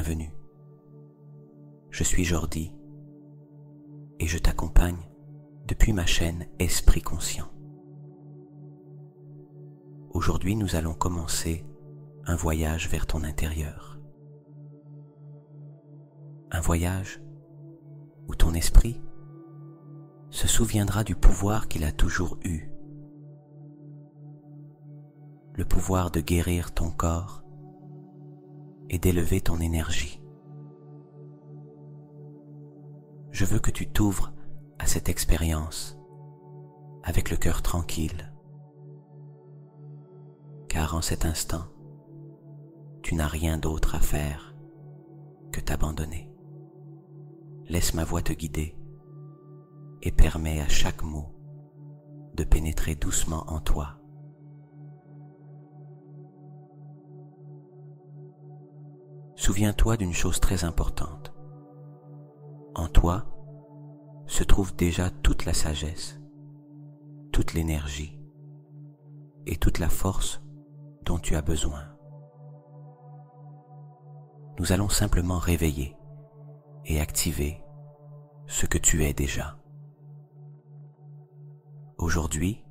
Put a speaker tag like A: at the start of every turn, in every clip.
A: bienvenue. Je suis Jordi et je t'accompagne depuis ma chaîne Esprit Conscient. Aujourd'hui, nous allons commencer un voyage vers ton intérieur. Un voyage où ton esprit se souviendra du pouvoir qu'il a toujours eu. Le pouvoir de guérir ton corps et d'élever ton énergie. Je veux que tu t'ouvres à cette expérience avec le cœur tranquille, car en cet instant, tu n'as rien d'autre à faire que t'abandonner. Laisse ma voix te guider et permets à chaque mot de pénétrer doucement en toi. Souviens-toi d'une chose très importante. En toi se trouve déjà toute la sagesse, toute l'énergie et toute la force dont tu as besoin. Nous allons simplement réveiller et activer ce que tu es déjà. Aujourd'hui,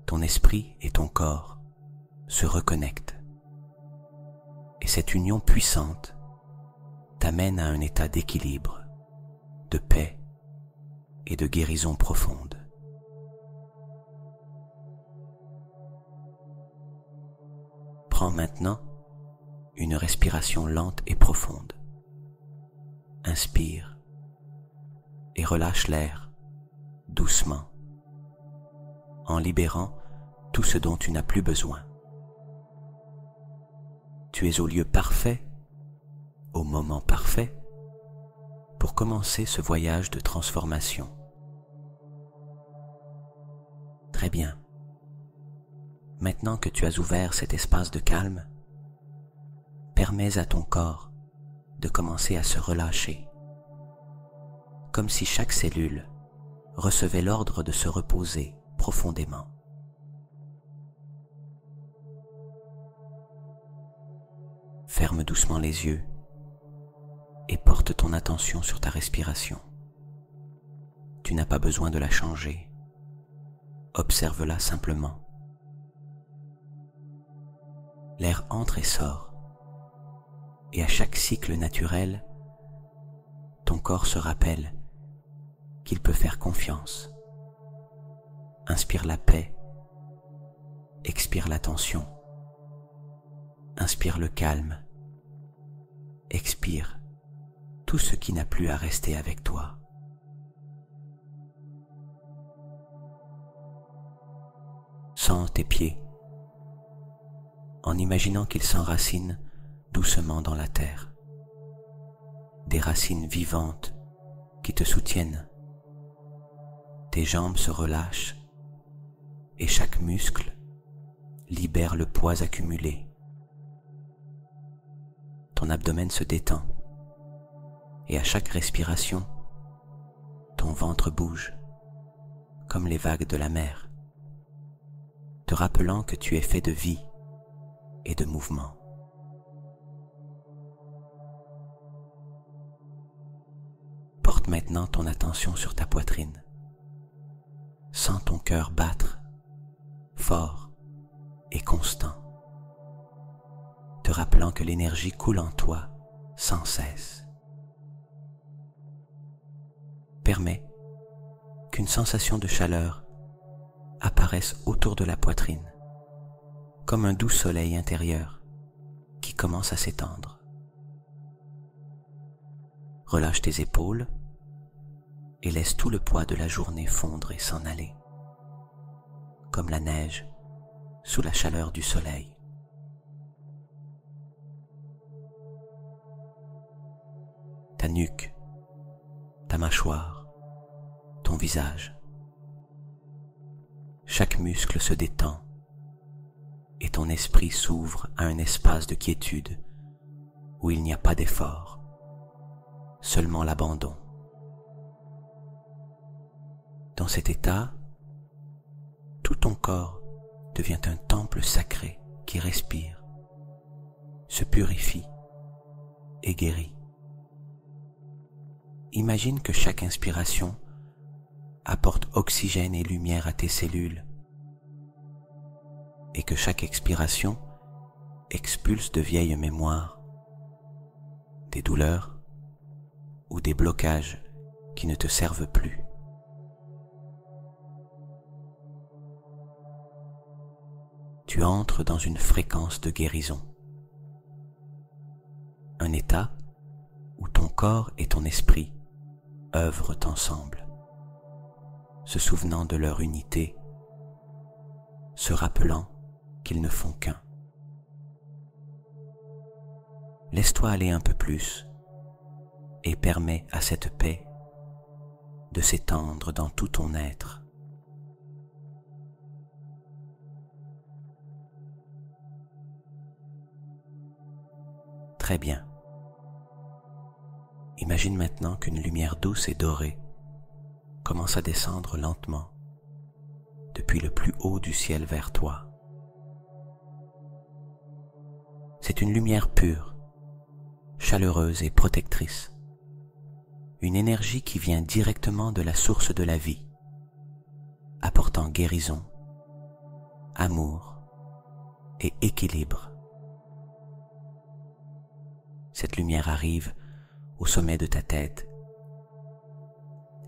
A: ton esprit et ton corps se reconnectent. Et cette union puissante t'amène à un état d'équilibre, de paix et de guérison profonde. Prends maintenant une respiration lente et profonde. Inspire et relâche l'air doucement, en libérant tout ce dont tu n'as plus besoin. Tu es au lieu parfait, au moment parfait, pour commencer ce voyage de transformation. Très bien. Maintenant que tu as ouvert cet espace de calme, permets à ton corps de commencer à se relâcher, comme si chaque cellule recevait l'ordre de se reposer profondément. Ferme doucement les yeux et porte ton attention sur ta respiration. Tu n'as pas besoin de la changer. Observe-la simplement. L'air entre et sort, et à chaque cycle naturel, ton corps se rappelle qu'il peut faire confiance. Inspire la paix, expire la tension. Inspire le calme, expire tout ce qui n'a plus à rester avec toi. Sens tes pieds, en imaginant qu'ils s'enracinent doucement dans la terre. Des racines vivantes qui te soutiennent. Tes jambes se relâchent et chaque muscle libère le poids accumulé. Ton abdomen se détend et à chaque respiration, ton ventre bouge comme les vagues de la mer, te rappelant que tu es fait de vie et de mouvement. Porte maintenant ton attention sur ta poitrine. Sens ton cœur battre, fort et constant, te rappelant que l'énergie coule en toi sans cesse. Permets qu'une sensation de chaleur apparaisse autour de la poitrine, comme un doux soleil intérieur qui commence à s'étendre. Relâche tes épaules et laisse tout le poids de la journée fondre et s'en aller, comme la neige sous la chaleur du soleil. Ta nuque, ta mâchoire, ton visage. Chaque muscle se détend et ton esprit s'ouvre à un espace de quiétude où il n'y a pas d'effort, seulement l'abandon. Dans cet état, tout ton corps devient un temple sacré qui respire, se purifie et guéri. Imagine que chaque inspiration apporte oxygène et lumière à tes cellules et que chaque expiration expulse de vieilles mémoires, des douleurs ou des blocages qui ne te servent plus. Tu entres dans une fréquence de guérison, un état où ton corps et ton esprit œuvrent ensemble, se souvenant de leur unité, se rappelant qu'ils ne font qu'un. Laisse-toi aller un peu plus et permets à cette paix de s'étendre dans tout ton être. Très bien. Imagine maintenant qu'une lumière douce et dorée commence à descendre lentement depuis le plus haut du ciel vers toi. C'est une lumière pure, chaleureuse et protectrice. Une énergie qui vient directement de la source de la vie, apportant guérison, amour et équilibre. Cette lumière arrive au sommet de ta tête.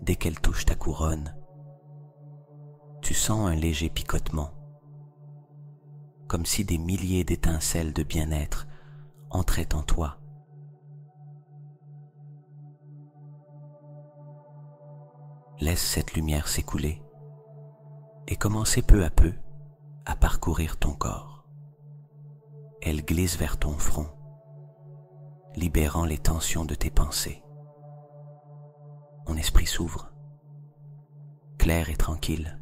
A: Dès qu'elle touche ta couronne, tu sens un léger picotement, comme si des milliers d'étincelles de bien-être entraient en toi. Laisse cette lumière s'écouler et commencer peu à peu à parcourir ton corps. Elle glisse vers ton front, libérant les tensions de tes pensées. Mon esprit s'ouvre, clair et tranquille,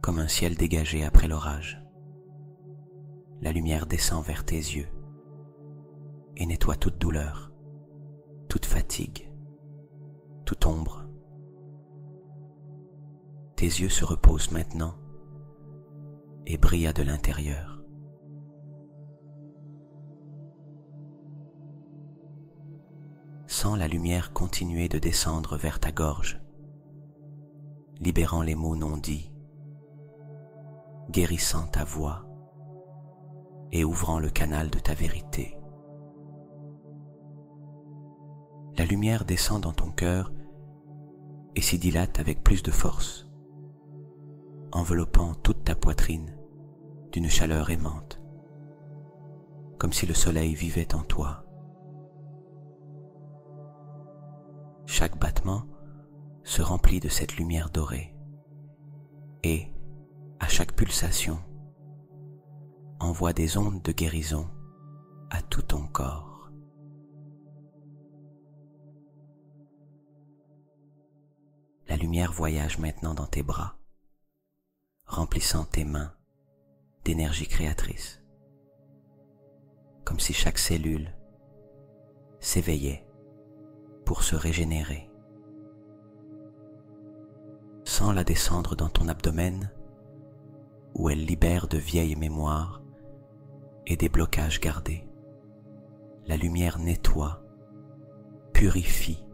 A: comme un ciel dégagé après l'orage. La lumière descend vers tes yeux et nettoie toute douleur, toute fatigue, toute ombre. Tes yeux se reposent maintenant et brillent de l'intérieur. Sens la lumière continuer de descendre vers ta gorge, libérant les mots non dits, guérissant ta voix et ouvrant le canal de ta vérité. La lumière descend dans ton cœur et s'y dilate avec plus de force, enveloppant toute ta poitrine d'une chaleur aimante, comme si le soleil vivait en toi. Chaque battement se remplit de cette lumière dorée et, à chaque pulsation, envoie des ondes de guérison à tout ton corps. La lumière voyage maintenant dans tes bras, remplissant tes mains d'énergie créatrice, comme si chaque cellule s'éveillait pour se régénérer. Sens-la descendre dans ton abdomen où elle libère de vieilles mémoires et des blocages gardés. La lumière nettoie, purifie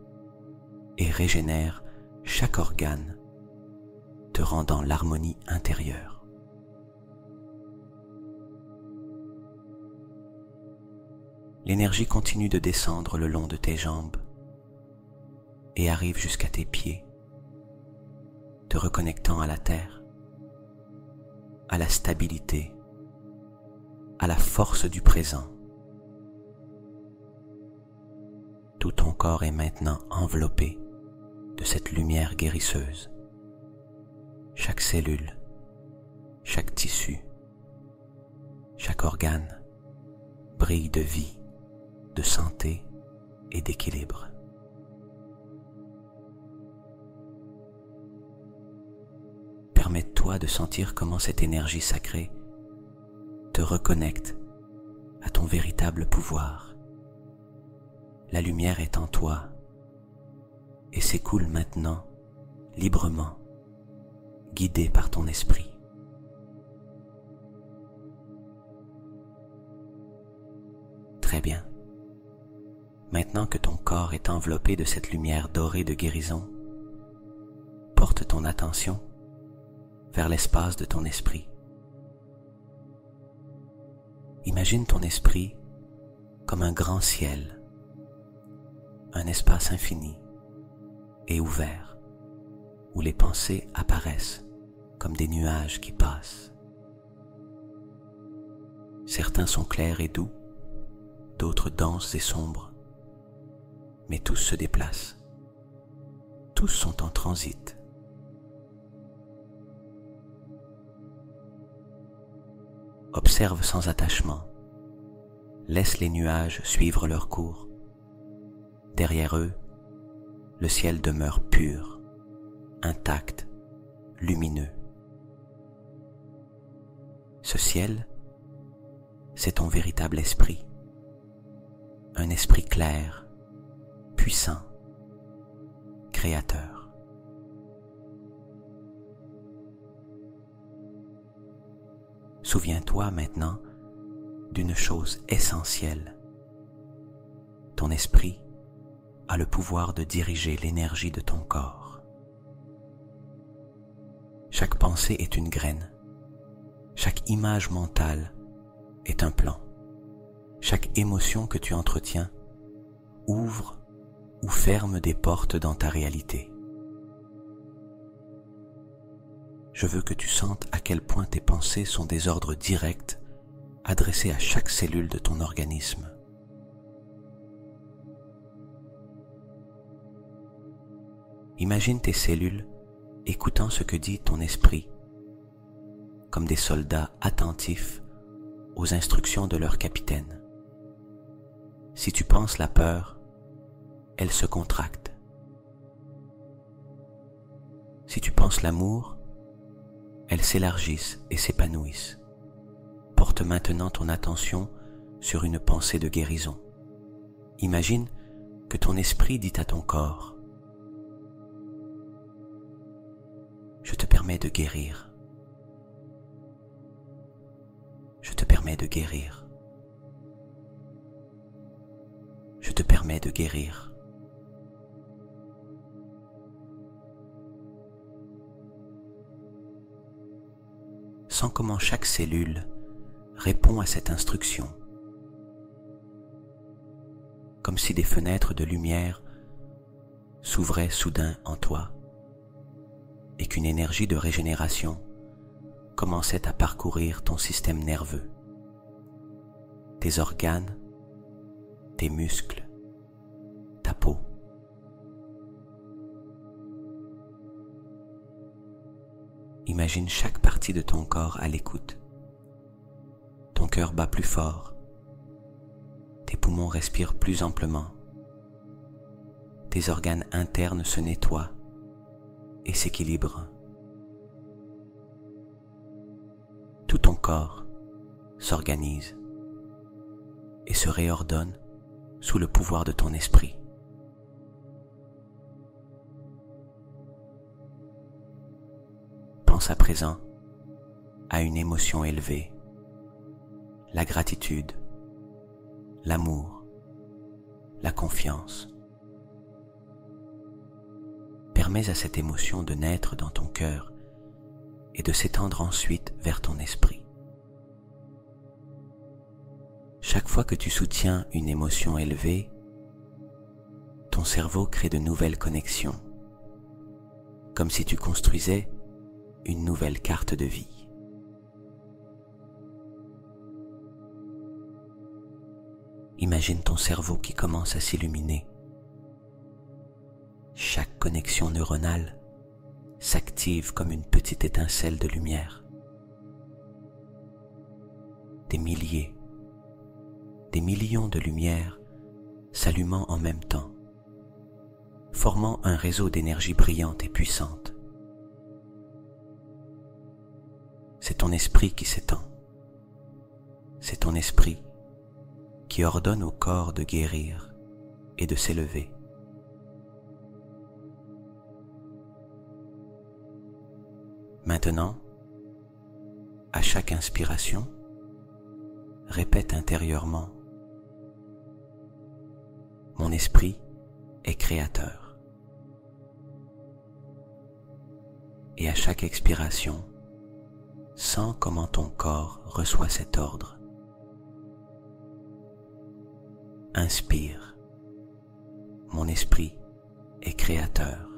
A: et régénère chaque organe, te rendant l'harmonie intérieure. L'énergie continue de descendre le long de tes jambes et arrive jusqu'à tes pieds, te reconnectant à la terre, à la stabilité, à la force du présent. Tout ton corps est maintenant enveloppé de cette lumière guérisseuse. Chaque cellule, chaque tissu, chaque organe brille de vie, de santé et d'équilibre. Permets-toi de sentir comment cette énergie sacrée te reconnecte à ton véritable pouvoir. La lumière est en toi et s'écoule maintenant librement, guidée par ton esprit. Très bien. Maintenant que ton corps est enveloppé de cette lumière dorée de guérison, porte ton attention vers l'espace de ton esprit. Imagine ton esprit comme un grand ciel, un espace infini et ouvert, où les pensées apparaissent comme des nuages qui passent. Certains sont clairs et doux, d'autres denses et sombres, mais tous se déplacent, tous sont en transit. Observe sans attachement, laisse les nuages suivre leur cours. Derrière eux, le ciel demeure pur, intact, lumineux. Ce ciel, c'est ton véritable esprit, un esprit clair, puissant, créateur. Souviens-toi maintenant d'une chose essentielle. Ton esprit a le pouvoir de diriger l'énergie de ton corps. Chaque pensée est une graine. Chaque image mentale est un plan. Chaque émotion que tu entretiens ouvre ou ferme des portes dans ta réalité. Je veux que tu sentes à quel point tes pensées sont des ordres directs adressés à chaque cellule de ton organisme. Imagine tes cellules écoutant ce que dit ton esprit, comme des soldats attentifs aux instructions de leur capitaine. Si tu penses la peur, elle se contracte. Si tu penses l'amour, elles s'élargissent et s'épanouissent. Porte maintenant ton attention sur une pensée de guérison. Imagine que ton esprit dit à ton corps: je te permets de guérir. Je te permets de guérir. Je te permets de guérir. Sens comment chaque cellule répond à cette instruction, comme si des fenêtres de lumière s'ouvraient soudain en toi et qu'une énergie de régénération commençait à parcourir ton système nerveux, tes organes, tes muscles, ta peau. Imagine chaque partie de ton corps à l'écoute. Ton cœur bat plus fort, tes poumons respirent plus amplement, tes organes internes se nettoient et s'équilibrent. Tout ton corps s'organise et se réordonne sous le pouvoir de ton esprit. Pense à présent à une émotion élevée, la gratitude, l'amour, la confiance. Permets à cette émotion de naître dans ton cœur et de s'étendre ensuite vers ton esprit. Chaque fois que tu soutiens une émotion élevée, ton cerveau crée de nouvelles connexions, comme si tu construisais une nouvelle carte de vie. Imagine ton cerveau qui commence à s'illuminer. Chaque connexion neuronale s'active comme une petite étincelle de lumière. Des milliers, des millions de lumières s'allumant en même temps, formant un réseau d'énergie brillante et puissante. C'est ton esprit qui s'étend. C'est ton esprit qui ordonne au corps de guérir et de s'élever. Maintenant, à chaque inspiration, répète intérieurement: Mon esprit est créateur. Et à chaque expiration, sens comment ton corps reçoit cet ordre. Inspire. Mon esprit est créateur.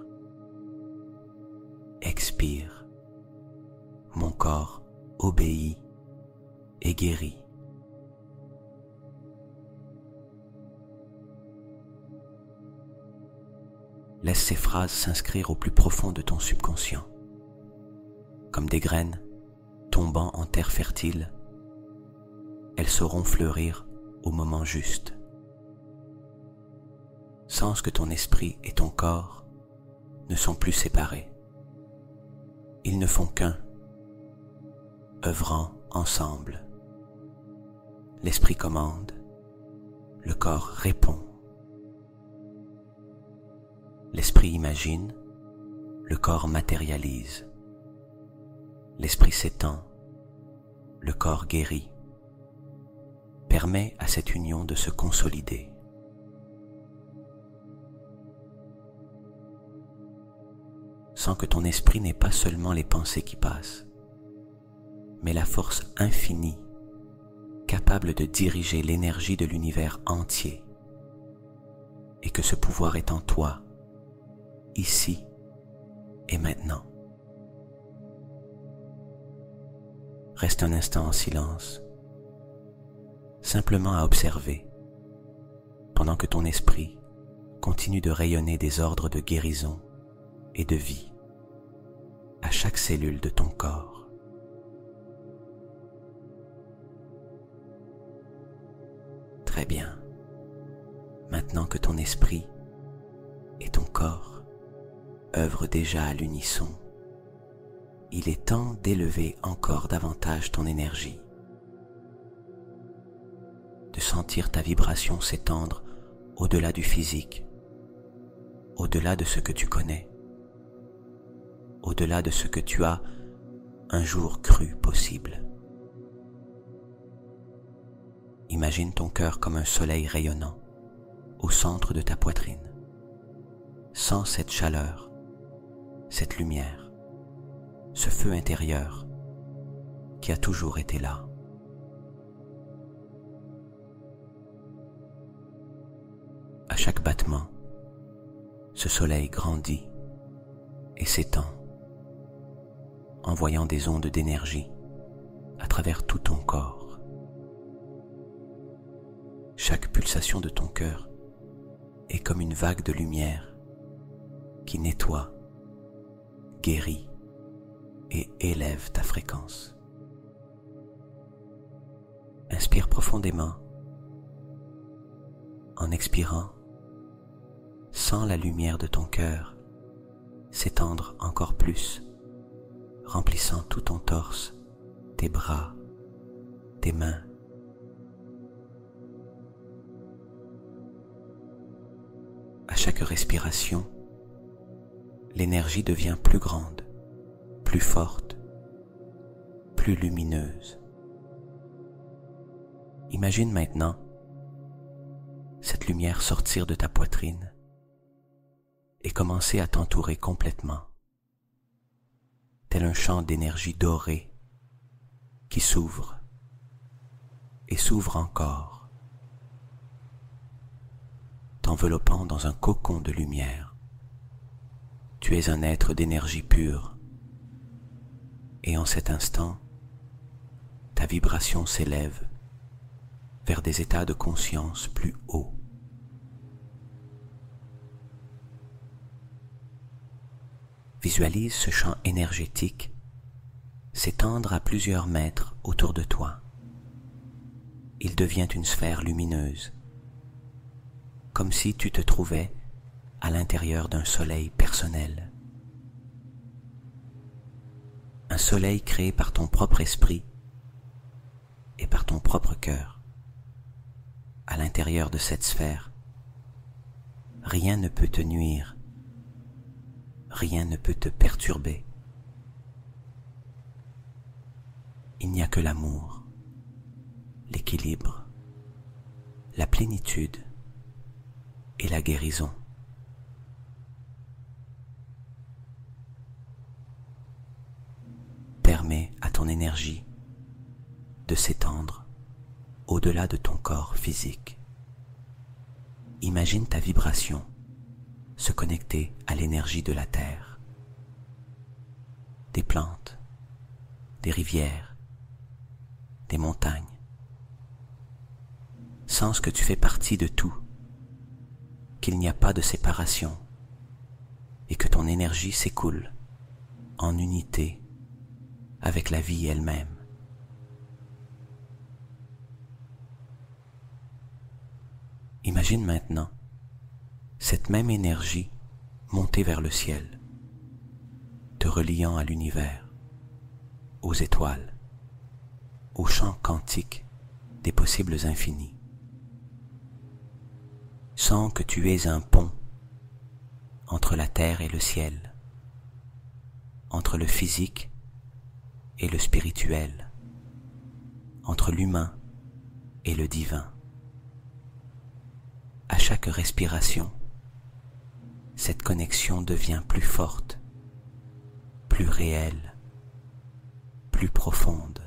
A: Expire. Mon corps obéit et guérit. Laisse ces phrases s'inscrire au plus profond de ton subconscient. Comme des graines tombant en terre fertile, elles sauront fleurir au moment juste. Sens que ton esprit et ton corps ne sont plus séparés. Ils ne font qu'un, œuvrant ensemble. L'esprit commande, le corps répond. L'esprit imagine, le corps matérialise. L'esprit s'étend, le corps guérit. Permets à cette union de se consolider. Sens que ton esprit n'est pas seulement les pensées qui passent, mais la force infinie, capable de diriger l'énergie de l'univers entier, et que ce pouvoir est en toi, ici et maintenant. Reste un instant en silence, simplement à observer, pendant que ton esprit continue de rayonner des ordres de guérison et de vie à chaque cellule de ton corps. Très bien. Maintenant que ton esprit et ton corps œuvrent déjà à l'unisson, il est temps d'élever encore davantage ton énergie, de sentir ta vibration s'étendre au-delà du physique, au-delà de ce que tu connais, au-delà de ce que tu as un jour cru possible. Imagine ton cœur comme un soleil rayonnant au centre de ta poitrine. Sens cette chaleur, cette lumière, ce feu intérieur qui a toujours été là. À chaque battement, ce soleil grandit et s'étend, envoyant des ondes d'énergie à travers tout ton corps. Chaque pulsation de ton cœur est comme une vague de lumière qui nettoie, guérit et élève ta fréquence. Inspire profondément. En expirant, sens la lumière de ton cœur s'étendre encore plus, remplissant tout ton torse, tes bras, tes mains. À chaque respiration, l'énergie devient plus grande, plus forte, plus lumineuse. Imagine maintenant cette lumière sortir de ta poitrine et commencer à t'entourer complètement, tel un champ d'énergie dorée qui s'ouvre et s'ouvre encore, t'enveloppant dans un cocon de lumière. Tu es un être d'énergie pure, et en cet instant, ta vibration s'élève vers des états de conscience plus hauts. Visualise ce champ énergétique s'étendre à plusieurs mètres autour de toi. Il devient une sphère lumineuse, comme si tu te trouvais à l'intérieur d'un soleil personnel. Un soleil créé par ton propre esprit et par ton propre cœur. À l'intérieur de cette sphère, rien ne peut te nuire, rien ne peut te perturber. Il n'y a que l'amour, l'équilibre, la plénitude et la guérison. Permets à ton énergie de s'étendre au-delà de ton corps physique. Imagine ta vibration se connecter à l'énergie de la terre, des plantes, des rivières, des montagnes. Sens que tu fais partie de tout, qu'il n'y a pas de séparation et que ton énergie s'écoule en unité avec la vie elle-même. Imagine maintenant cette même énergie monter vers le ciel, te reliant à l'univers, aux étoiles, au champ quantique des possibles infinis. Sens que tu es un pont entre la terre et le ciel, entre le physique et le spirituel, entre l'humain et le divin. À chaque respiration, cette connexion devient plus forte, plus réelle, plus profonde.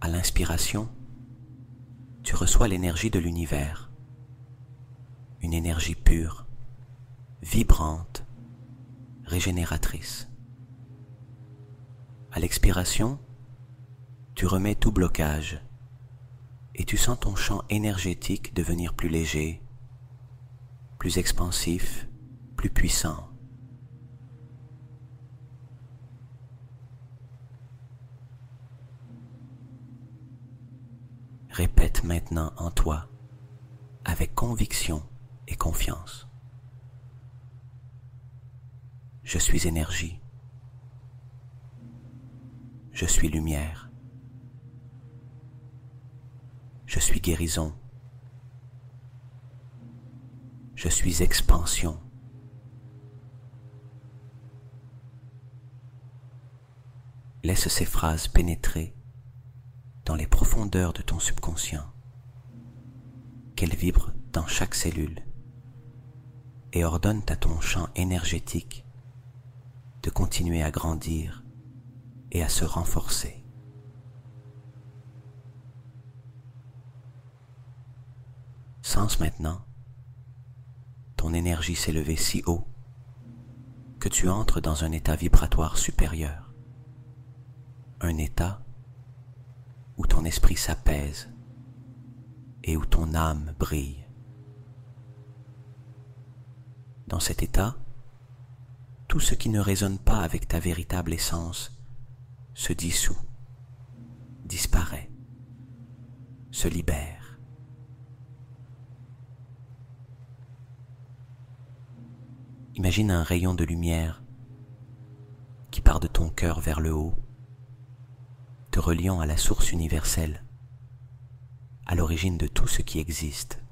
A: À l'inspiration, tu reçois l'énergie de l'univers, une énergie pure, vibrante, régénératrice. À l'expiration, tu remets tout blocage et tu sens ton champ énergétique devenir plus léger, plus expansif, plus puissant. Répète maintenant en toi, avec conviction et confiance. Je suis énergie. Je suis lumière. Je suis guérison. Je suis expansion. Laisse ces phrases pénétrer dans les profondeurs de ton subconscient, qu'elles vibrent dans chaque cellule et ordonnent à ton champ énergétique de continuer à grandir et à se renforcer. Sens maintenant ton énergie s'élever si haut que tu entres dans un état vibratoire supérieur, un état où ton esprit s'apaise et où ton âme brille. Dans cet état, tout ce qui ne résonne pas avec ta véritable essence se dissout, disparaît, se libère. Imagine un rayon de lumière qui part de ton cœur vers le haut, te reliant à la source universelle, à l'origine de tout ce qui existe.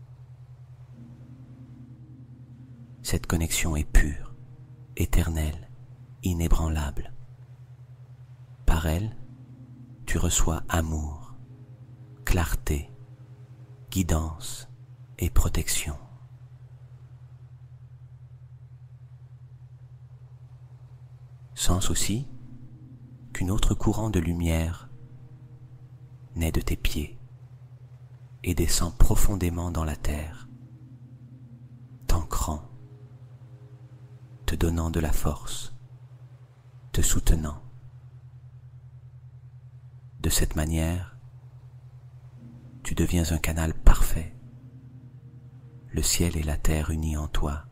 A: Cette connexion est pure, éternelle, inébranlable. Par elle, tu reçois amour, clarté, guidance et protection. Sens aussi qu'une autre courant de lumière naît de tes pieds et descend profondément dans la terre, t'ancrant, te donnant de la force, te soutenant. De cette manière, tu deviens un canal parfait, le ciel et la terre unis en toi,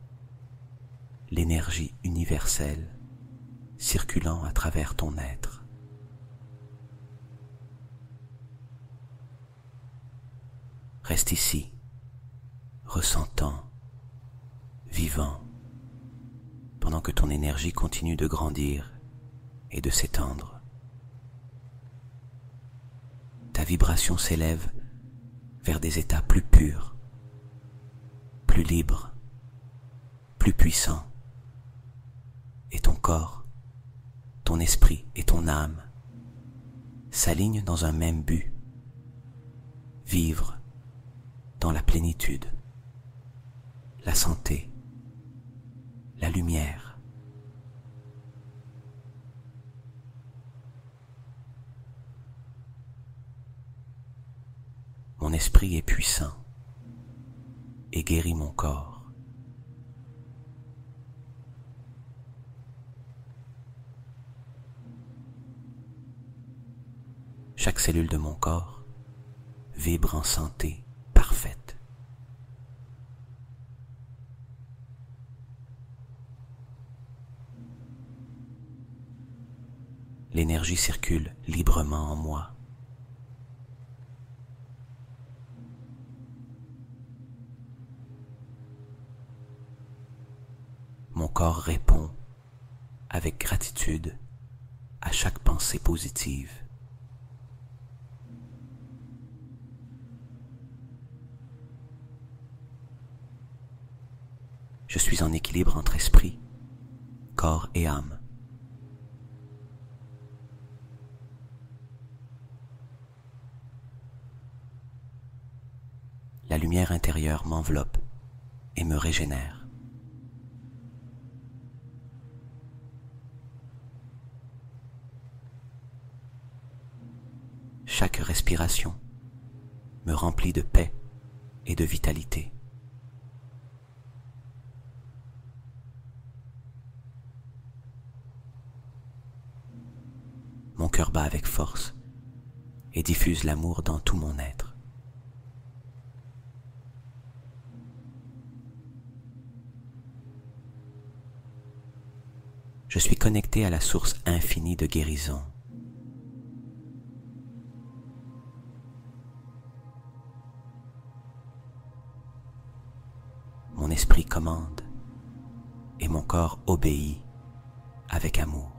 A: l'énergie universelle circulant à travers ton être. Reste ici, ressentant, vivant, pendant que ton énergie continue de grandir et de s'étendre. Ta vibration s'élève vers des états plus purs, plus libres, plus puissants, et ton corps, ton esprit et ton âme s'alignent dans un même but, vivre dans la plénitude, la santé, la lumière. Mon esprit est puissant et guérit mon corps. Chaque cellule de mon corps vibre en santé parfaite. L'énergie circule librement en moi. Mon corps répond avec gratitude à chaque pensée positive. Je suis en équilibre entre esprit, corps et âme. La lumière intérieure m'enveloppe et me régénère. Chaque respiration me remplit de paix et de vitalité. Mon cœur bat avec force et diffuse l'amour dans tout mon être. Je suis connecté à la source infinie de guérison. Mon esprit commande et mon corps obéit avec amour.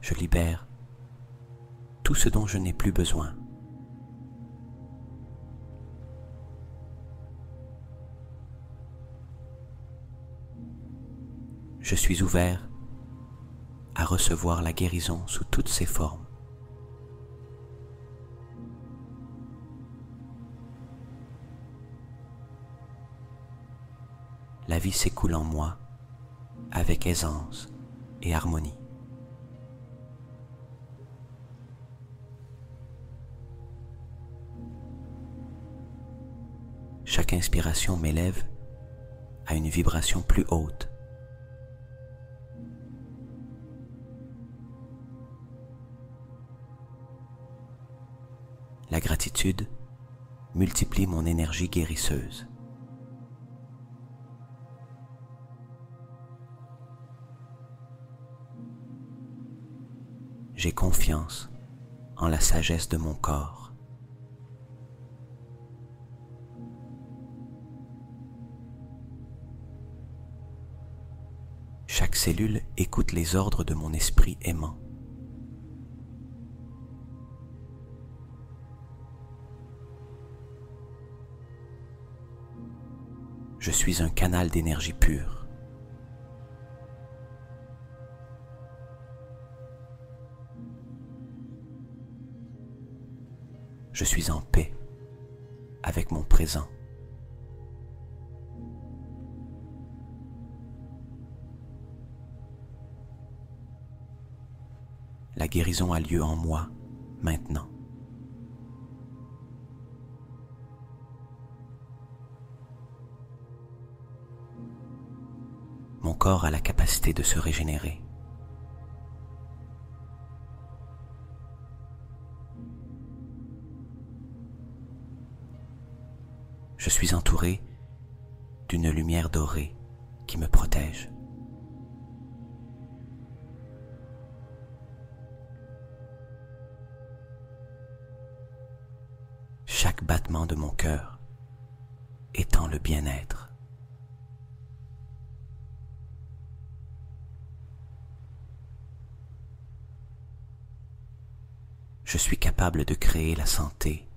A: Je libère tout ce dont je n'ai plus besoin. Je suis ouvert à recevoir la guérison sous toutes ses formes. La vie s'écoule en moi avec aisance et harmonie. Chaque inspiration m'élève à une vibration plus haute. La gratitude multiplie mon énergie guérisseuse. J'ai confiance en la sagesse de mon corps. Chaque cellule écoute les ordres de mon esprit aimant. Je suis un canal d'énergie pure. Je suis en paix avec mon présent. La guérison a lieu en moi, maintenant. Mon corps a la capacité de se régénérer. Je suis entouré d'une lumière dorée qui me protège. Chaque battement de mon cœur étend le bien-être. Je suis capable de créer la santé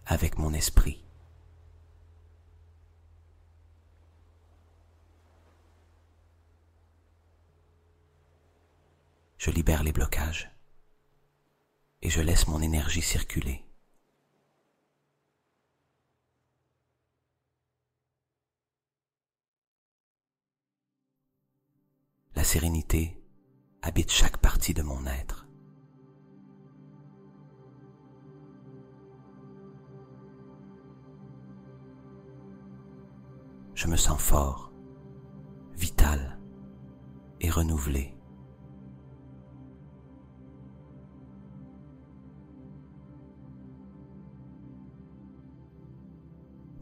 A: avec mon esprit. Je libère les blocages et je laisse mon énergie circuler. La sérénité habite chaque partie de mon être. Je me sens fort, vital et renouvelé.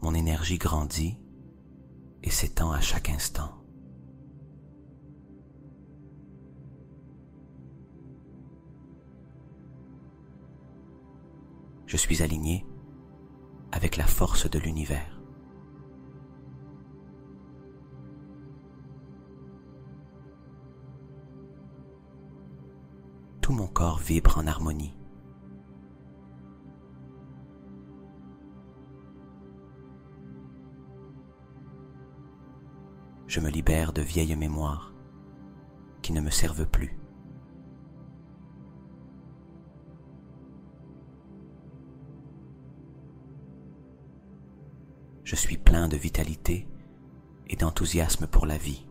A: Mon énergie grandit et s'étend à chaque instant. Je suis aligné avec la force de l'univers. Tout mon corps vibre en harmonie. Je me libère de vieilles mémoires qui ne me servent plus. Je suis plein de vitalité et d'enthousiasme pour la vie.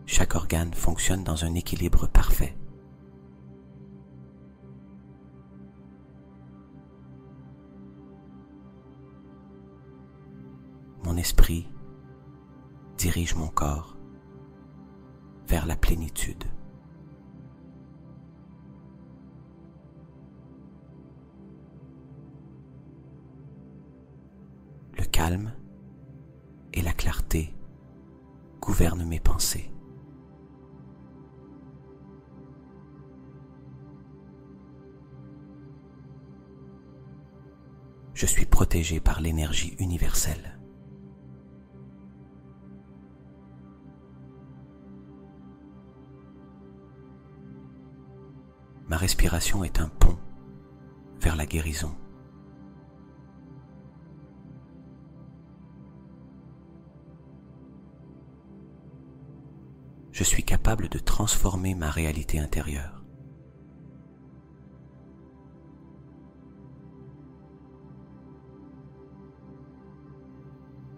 A: Chaque organe fonctionne dans un équilibre parfait. Mon esprit dirige mon corps vers la plénitude. Le calme et la clarté gouvernent mes pensées. Je suis protégé par l'énergie universelle. Ma respiration est un pont vers la guérison. Je suis capable de transformer ma réalité intérieure.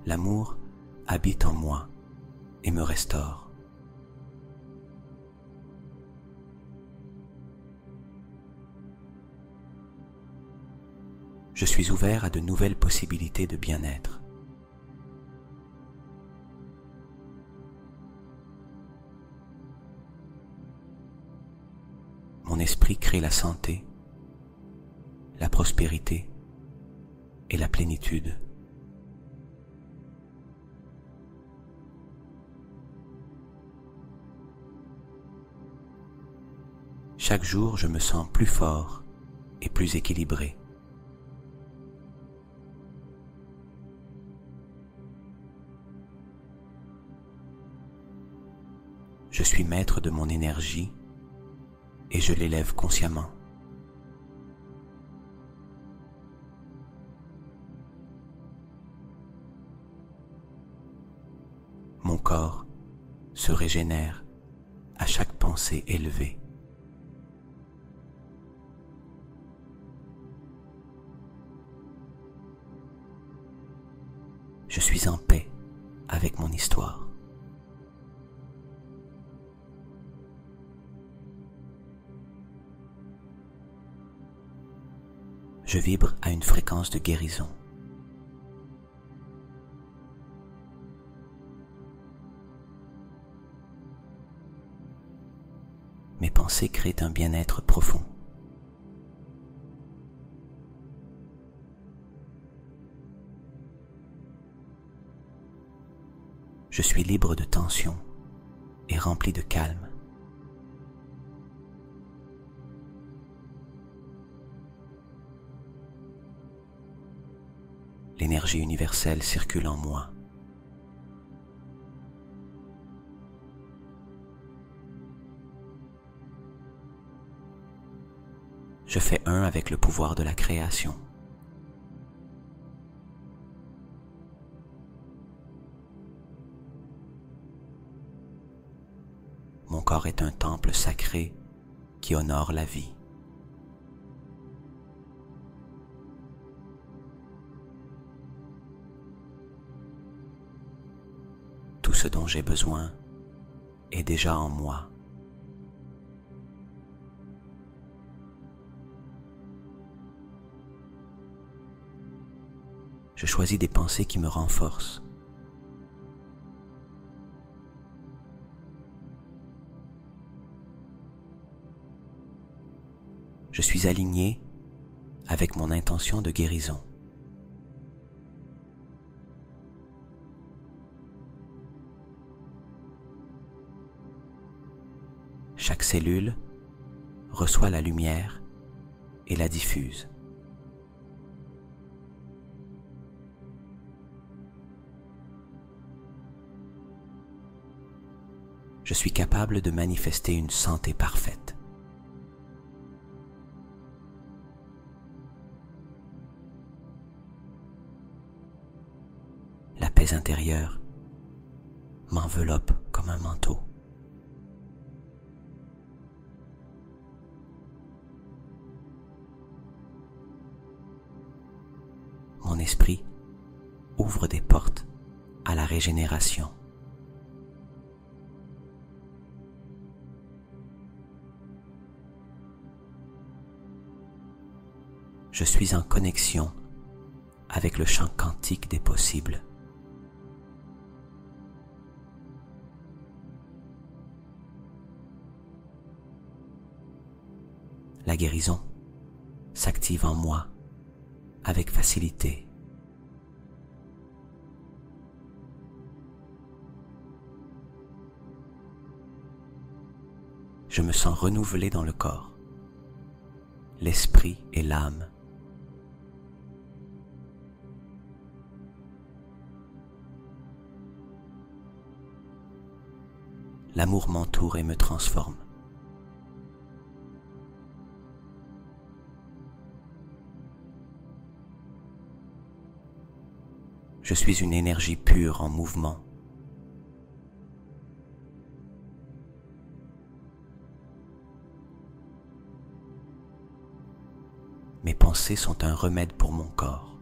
A: L'amour habite en moi et me restaure. Je suis ouvert à de nouvelles possibilités de bien-être. Mon esprit crée la santé, la prospérité et la plénitude. Chaque jour, je me sens plus fort et plus équilibré. Je suis maître de mon énergie et je l'élève consciemment. Mon corps se régénère à chaque pensée élevée. Je suis en paix avec mon histoire. Je vibre à une fréquence de guérison. Mes pensées créent un bien-être profond. Je suis libre de tension et rempli de calme. L'énergie universelle circule en moi. Je fais un avec le pouvoir de la création. corps est un temple sacré qui honore la vie. Tout ce dont j'ai besoin est déjà en moi. Je choisis des pensées qui me renforcent. Je suis aligné avec mon intention de guérison. Chaque cellule reçoit la lumière et la diffuse. Je suis capable de manifester une santé parfaite. La paix intérieure m'enveloppe comme un manteau. Mon esprit ouvre des portes à la régénération. Je suis en connexion avec le champ quantique des possibles. La guérison s'active en moi avec facilité. Je me sens renouvelé dans le corps, l'esprit et l'âme. L'amour m'entoure et me transforme. Je suis une énergie pure en mouvement. Mes pensées sont un remède pour mon corps.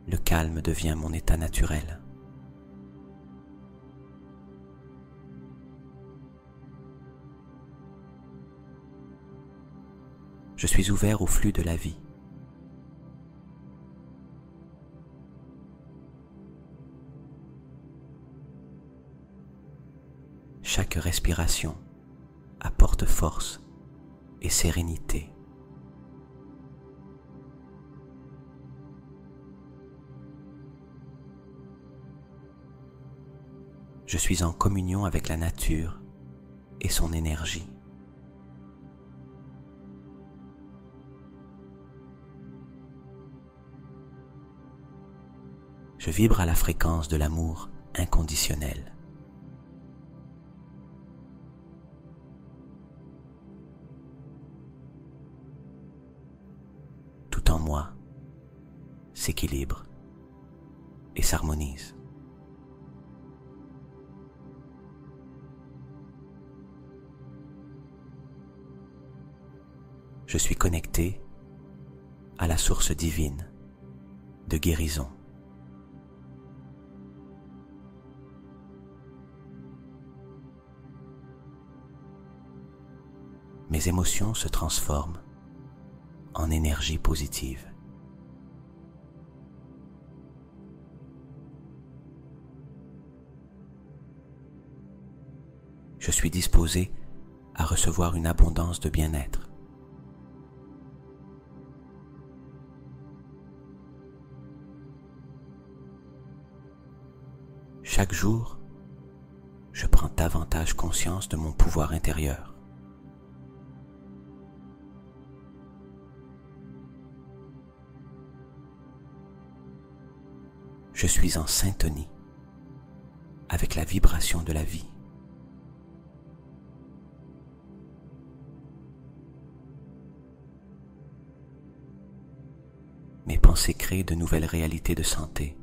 A: Le calme devient mon état naturel. Je suis ouvert au flux de la vie. Chaque respiration apporte force et sérénité. Je suis en communion avec la nature et son énergie. Je vibre à la fréquence de l'amour inconditionnel. Tout en moi s'équilibre et s'harmonise. Je suis connecté à la source divine de guérison. Mes émotions se transforment en énergie positive. Je suis disposé à recevoir une abondance de bien-être. Chaque jour, je prends davantage conscience de mon pouvoir intérieur. Je suis en syntonie avec la vibration de la vie. Mes pensées pensée crée de nouvelles réalités de santé.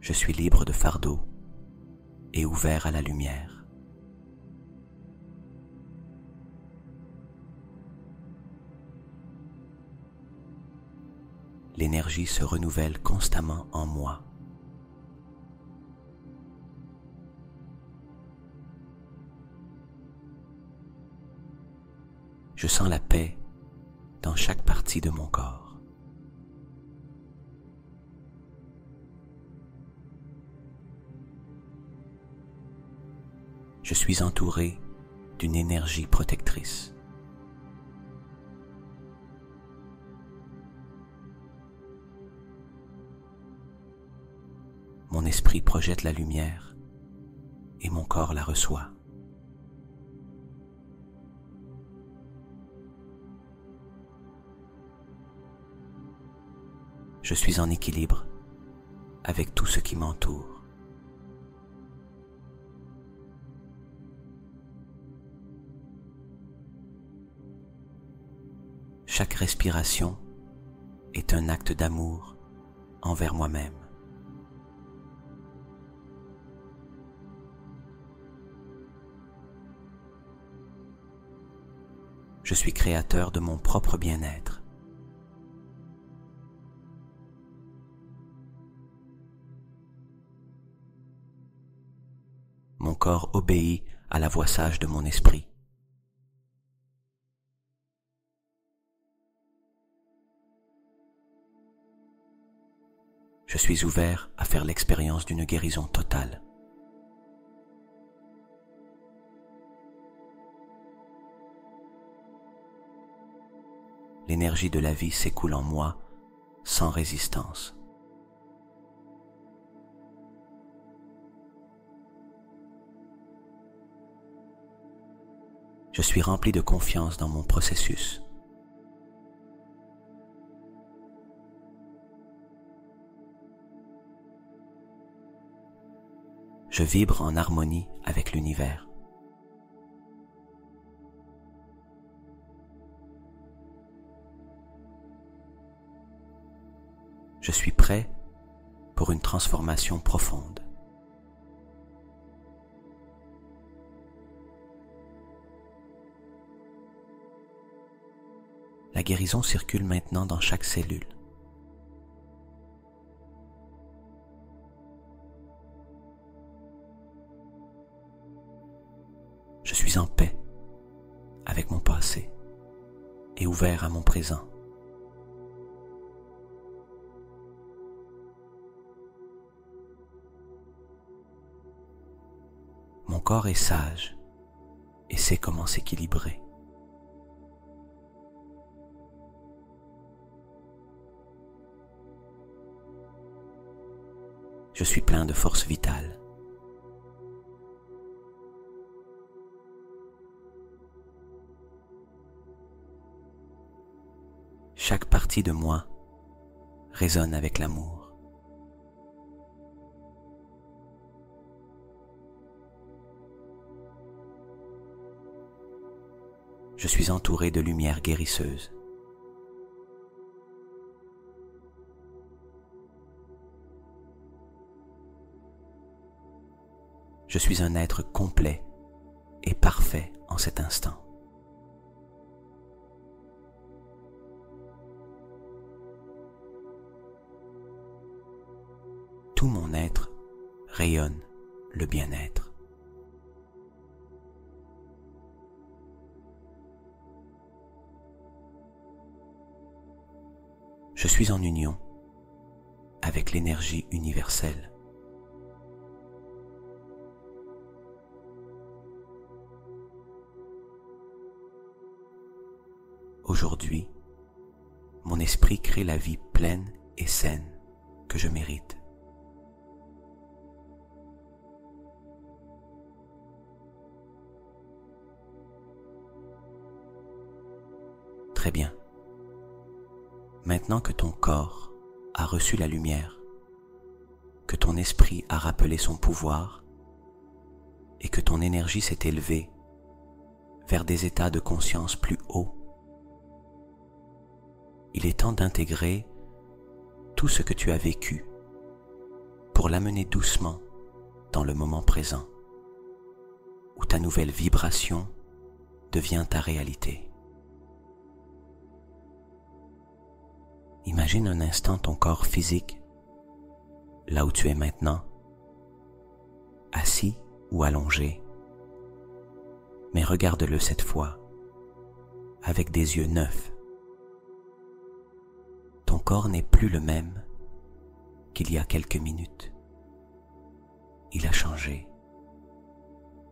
A: Je suis libre de fardeau et ouvert à la lumière. L'énergie se renouvelle constamment en moi. Je sens la paix dans chaque partie de mon corps. Je suis entouré d'une énergie protectrice. Mon esprit projette la lumière et mon corps la reçoit. Je suis en équilibre avec tout ce qui m'entoure. Chaque respiration est un acte d'amour envers moi-même. Je suis créateur de mon propre bien-être. Mon corps obéit à la voix sage de mon esprit. Je suis ouvert à faire l'expérience d'une guérison totale. L'énergie de la vie s'écoule en moi sans résistance. Je suis rempli de confiance dans mon processus. Je vibre en harmonie avec l'univers. Je suis prêt pour une transformation profonde. La guérison circule maintenant dans chaque cellule. Je suis en paix avec mon passé et ouvert à mon présent. Mon corps est sage et sait comment s'équilibrer. Je suis plein de force vitale. Chaque partie de moi résonne avec l'amour. Je suis entouré de lumière guérisseuse. Je suis un être complet et parfait en cet instant. Tout mon être rayonne le bien-être. Je suis en union avec l'énergie universelle. Aujourd'hui, mon esprit crée la vie pleine et saine que je mérite. Très bien. Maintenant que ton corps a reçu la lumière, que ton esprit a rappelé son pouvoir et que ton énergie s'est élevée vers des états de conscience plus hauts. Il est temps d'intégrer tout ce que tu as vécu pour l'amener doucement dans le moment présent, où ta nouvelle vibration devient ta réalité. Imagine un instant ton corps physique, là où tu es maintenant, assis ou allongé, mais regarde-le cette fois avec des yeux neufs. Ton corps n'est plus le même qu'il y a quelques minutes. Il a changé,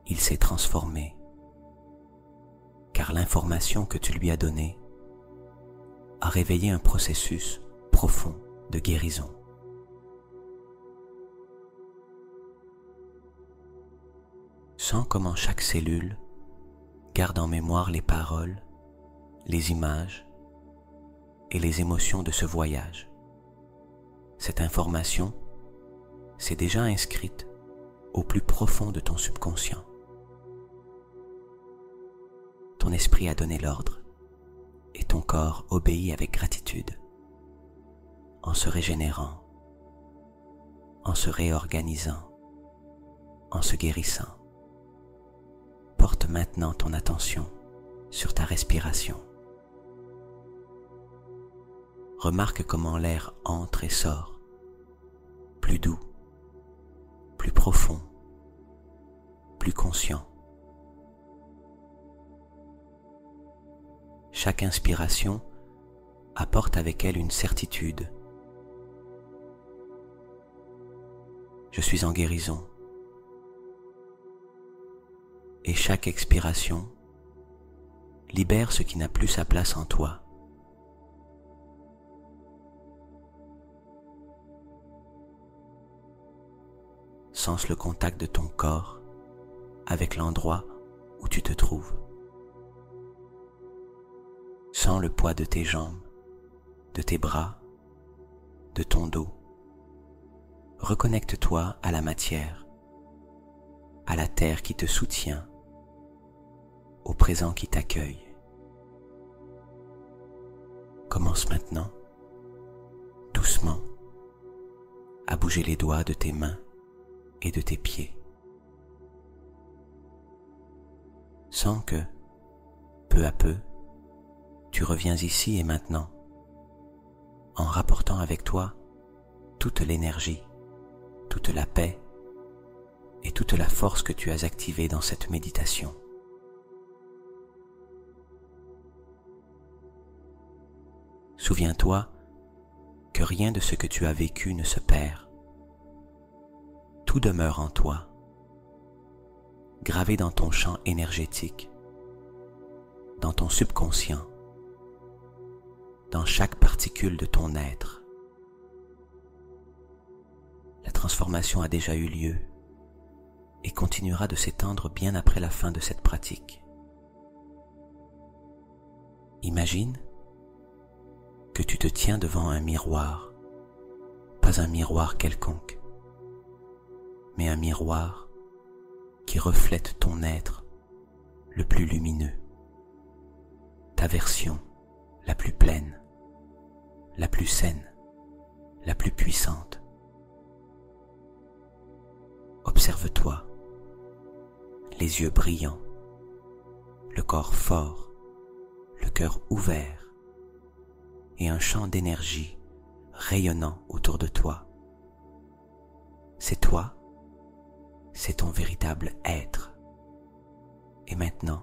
A: il s'est transformé, car l'information que tu lui as donnée a réveillé un processus profond de guérison. Sens comment chaque cellule garde en mémoire les paroles, les images et les émotions de ce voyage. Cette information s'est déjà inscrite au plus profond de ton subconscient. Ton esprit a donné l'ordre et ton corps obéit avec gratitude, en se régénérant, en se réorganisant, en se guérissant. Porte maintenant ton attention sur ta respiration. Remarque comment l'air entre et sort, plus doux, plus profond, plus conscient. Chaque inspiration apporte avec elle une certitude. Je suis en guérison. Et chaque expiration libère ce qui n'a plus sa place en toi. Sens le contact de ton corps avec l'endroit où tu te trouves. Sens le poids de tes jambes, de tes bras, de ton dos. Reconnecte-toi à la matière, à la terre qui te soutient, au présent qui t'accueille. Commence maintenant, doucement, à bouger les doigts de tes mains et de tes pieds. Sens que, peu à peu, tu reviens ici et maintenant, en rapportant avec toi toute l'énergie, toute la paix et toute la force que tu as activée dans cette méditation. Souviens-toi que rien de ce que tu as vécu ne se perd. Tout demeure en toi, gravé dans ton champ énergétique, dans ton subconscient, dans chaque particule de ton être. La transformation a déjà eu lieu et continuera de s'étendre bien après la fin de cette pratique. Imagine que tu te tiens devant un miroir, pas un miroir quelconque, mais un miroir qui reflète ton être le plus lumineux, ta version la plus pleine, la plus saine, la plus puissante. Observe-toi, les yeux brillants, le corps fort, le cœur ouvert et un champ d'énergie rayonnant autour de toi. C'est toi, c'est ton véritable être. Et maintenant,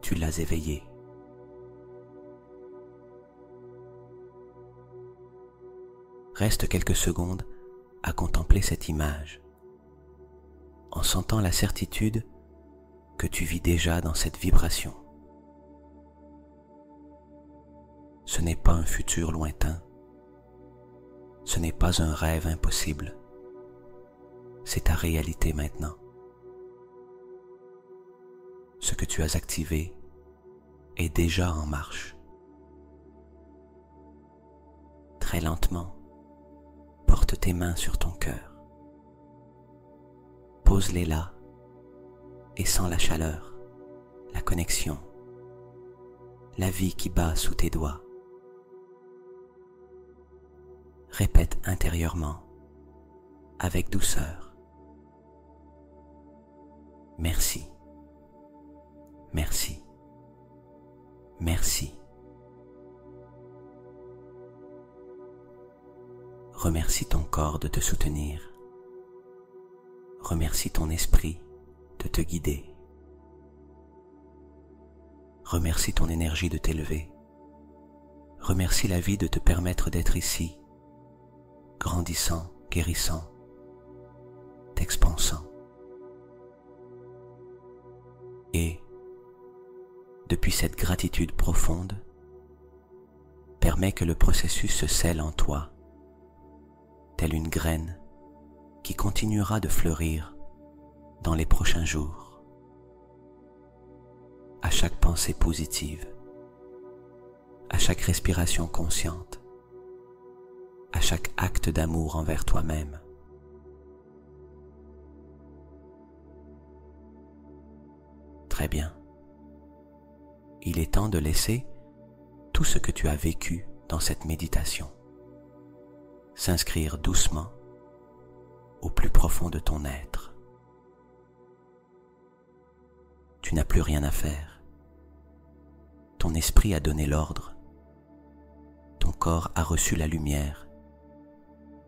A: tu l'as éveillé. Reste quelques secondes à contempler cette image, en sentant la certitude que tu vis déjà dans cette vibration. Ce n'est pas un futur lointain, ce n'est pas un rêve impossible, c'est ta réalité maintenant. Ce que tu as activé est déjà en marche. Très lentement, porte tes mains sur ton cœur. Pose-les là et sens la chaleur, la connexion, la vie qui bat sous tes doigts. Répète intérieurement, avec douceur. Merci, merci, merci. Remercie ton corps de te soutenir. Remercie ton esprit de te guider. Remercie ton énergie de t'élever. Remercie la vie de te permettre d'être ici, grandissant, guérissant, t'expansant. Et, depuis cette gratitude profonde, permets que le processus se scelle en toi, telle une graine qui continuera de fleurir dans les prochains jours. À chaque pensée positive, à chaque respiration consciente, à chaque acte d'amour envers toi-même. Très bien. Il est temps de laisser tout ce que tu as vécu dans cette méditation s'inscrire doucement au plus profond de ton être. Tu n'as plus rien à faire. Ton esprit a donné l'ordre, ton corps a reçu la lumière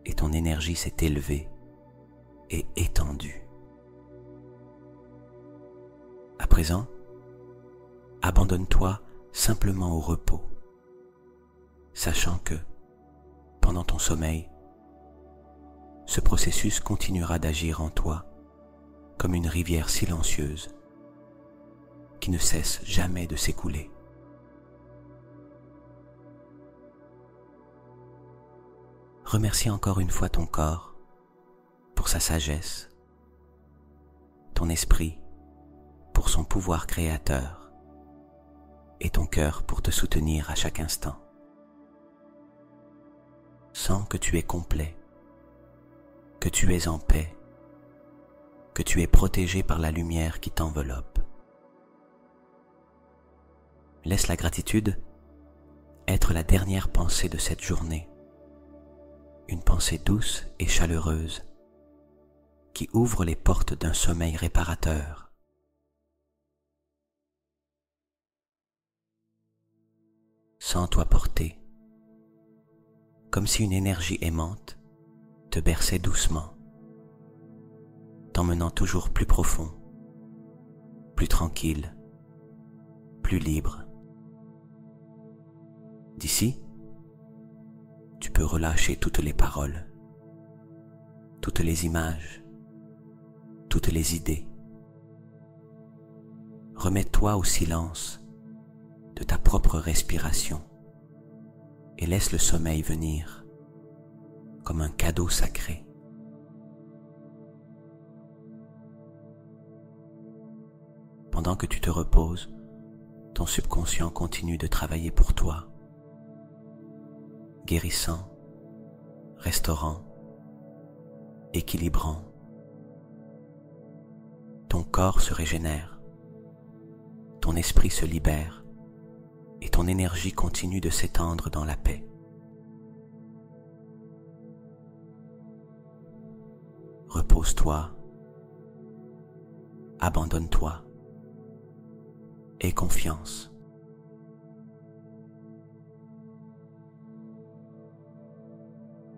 A: et ton énergie s'est élevée et étendue. À présent, abandonne-toi simplement au repos, sachant que, pendant ton sommeil, ce processus continuera d'agir en toi comme une rivière silencieuse qui ne cesse jamais de s'écouler. Remercie encore une fois ton corps pour sa sagesse, ton esprit pour son pouvoir créateur et ton cœur pour te soutenir à chaque instant. Sens que tu es complet, que tu es en paix, que tu es protégé par la lumière qui t'enveloppe. Laisse la gratitude être la dernière pensée de cette journée, une pensée douce et chaleureuse qui ouvre les portes d'un sommeil réparateur. Sens-toi porter, comme si une énergie aimante te berçait doucement, t'emmenant toujours plus profond, plus tranquille, plus libre. D'ici, tu peux relâcher toutes les paroles, toutes les images, toutes les idées. Remets-toi au silence de ta propre respiration et laisse le sommeil venir comme un cadeau sacré. Pendant que tu te reposes, ton subconscient continue de travailler pour toi, guérissant, restaurant, équilibrant. Ton corps se régénère, ton esprit se libère et ton énergie continue de s'étendre dans la paix. Repose-toi, abandonne-toi, aie confiance.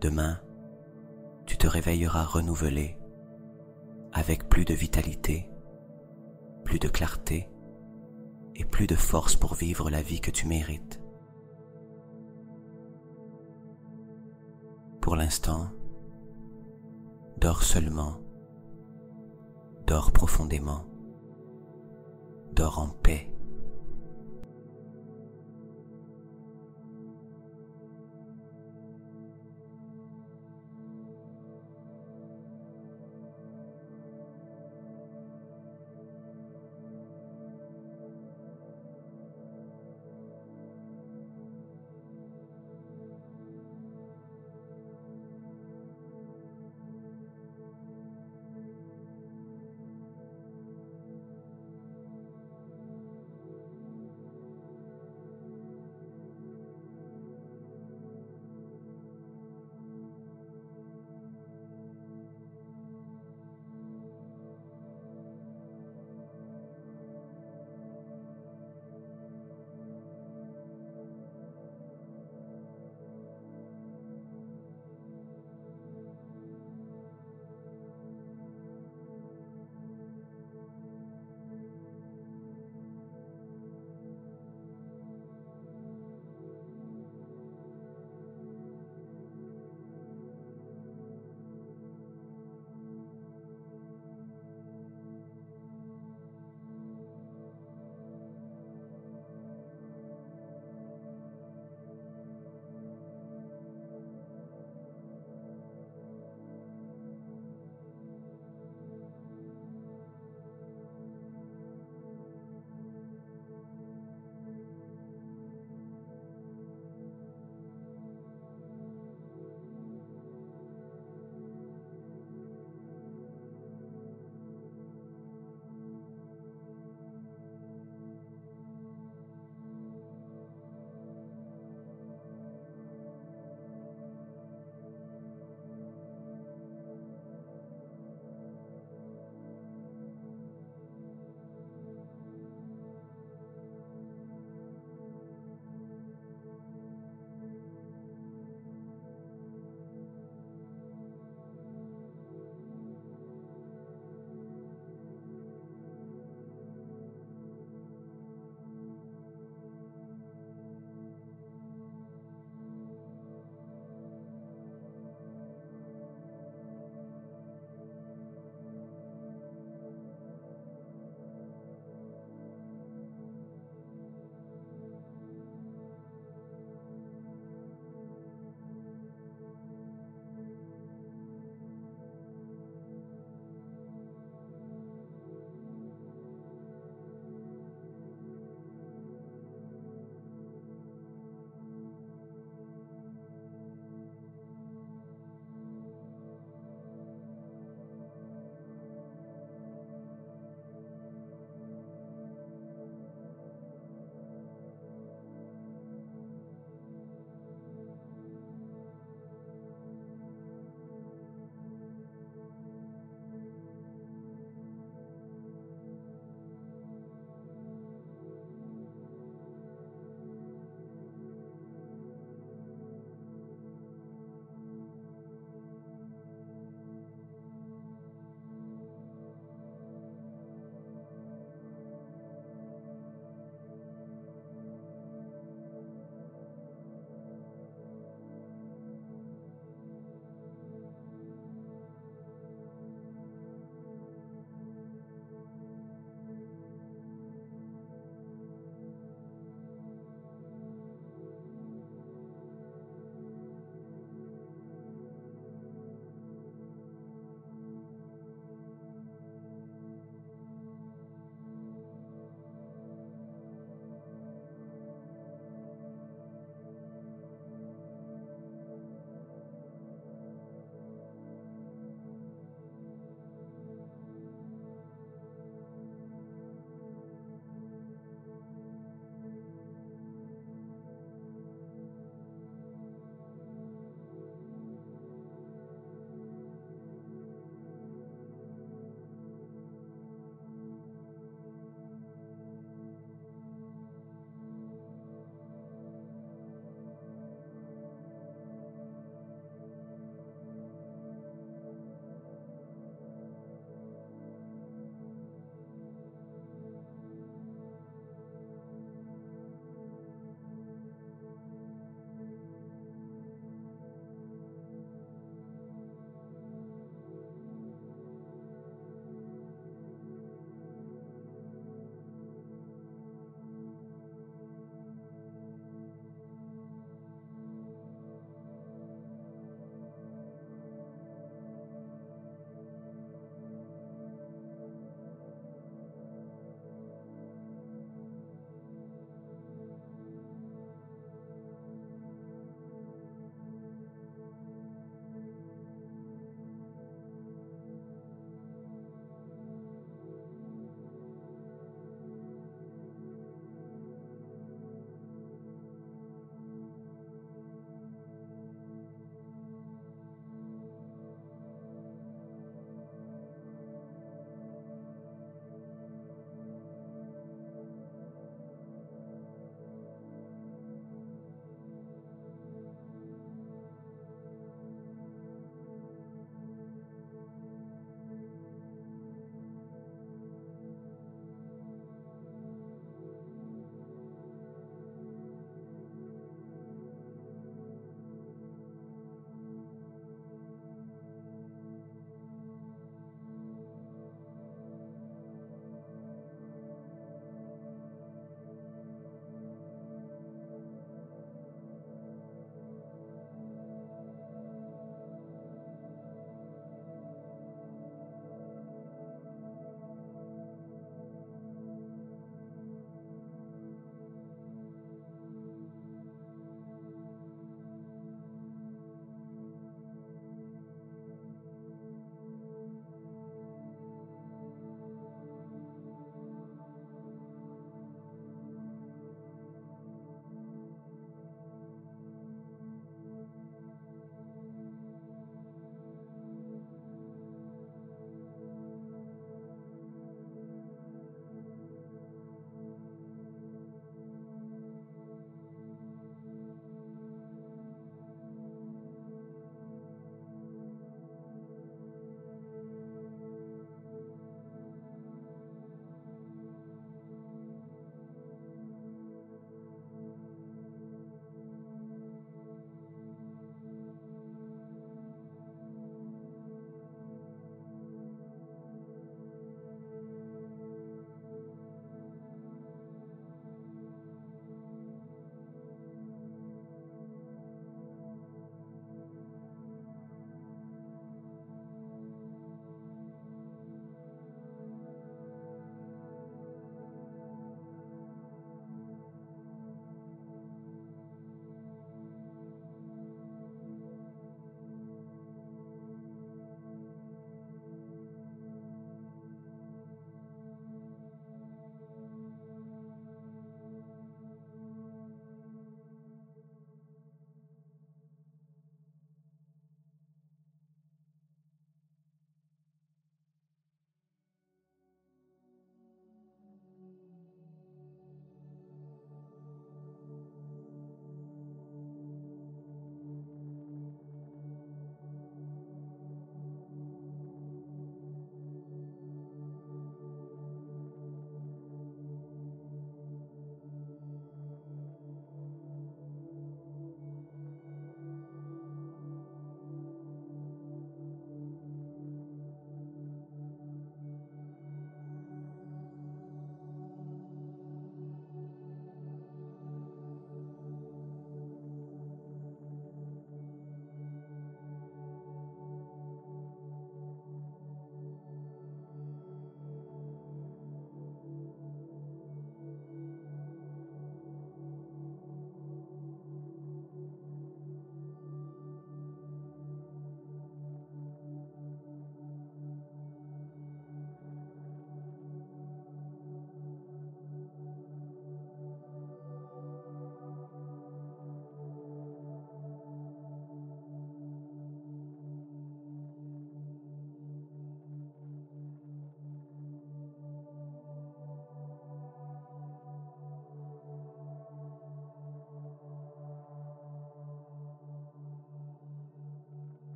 A: Demain, tu te réveilleras renouvelé, avec plus de vitalité, plus de clarté et plus de force pour vivre la vie que tu mérites. Pour l'instant, dors seulement, dors profondément, dors en paix.